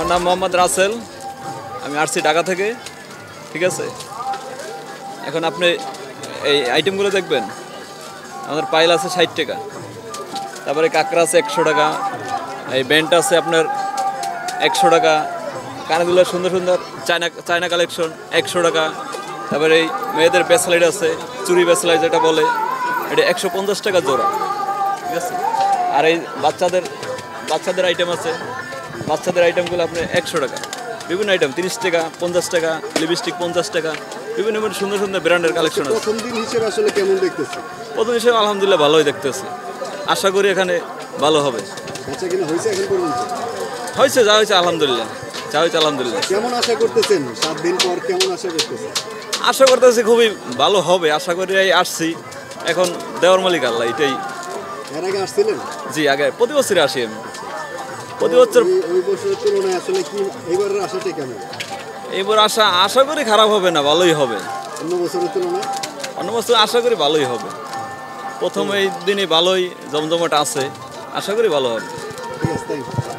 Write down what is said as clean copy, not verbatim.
আমার নাম মোহাম্মদ রাসেল, আমি আসছি ঢাকা থেকে। ঠিক আছে, এখন আপনি এই আইটেমগুলো দেখবেন। আমাদের পাইল আছে 60 টাকা, তারপরে কাঁকড়া আছে 100 টাকা, এই ব্যান্ড আছে আপনার 100 টাকা, কানাগুলো সুন্দর সুন্দর চায়না কালেকশন 100 টাকা। তারপরে এই মেয়েদের ব্রেসলেট আছে, চুরি ব্রেসলেট যেটা বলে, এটা 150 টাকা জোড়া। ঠিক আছে, আর এই বাচ্চাদের আইটেম আছে, বাচ্চাদের আইটেমগুলো আপনি 100 টাকা। বিভিন্ন আইটেম 30 টাকা, 50 টাকা, লিপস্টিক 50 টাকা, বিভিন্ন সুন্দর সুন্দর ব্র্যান্ডের কালেকশন আছে। প্রথম দিন হিসেবে আসলে কেমন দেখতেছে? প্রথম হিসেবে আলহামদুলিল্লাহ ভালোই দেখতেছে, আশা করি এখানে ভালো হবে। আচ্ছা, কিনা হয়েছে এখন পর্যন্ত? হয়েছে, যা হয়েছে আলহামদুলিল্লাহ, যা হয়েছে আলহামদুলিল্লাহ। কেমন আশা করতেছেন 7 দিন পর? কেমন আশা করতেছেন? আশা করতেছি খুবই ভালো হবে, আশা করি। আসছি, এখন দেওয়ার মালিক আল্লাহ, এটাই। এর আগে আসছিলেন? জি, আগে প্রতি বছরই আসি আমি, প্রতি বছর। ওই বছরের তুলনায় আসলে কি এইবারের আশাটা কেমন? এবার আশা করি খারাপ হবে না, ভালোই হবে। অন্য বছরের তুলনায় অন্য বছর আশা করি ভালোই হবে। প্রথম এই দিনই ভালোই জমজমাট আছে, আশা করি ভালো হবে। ঠিক আছে, থ্যাংক ইউ।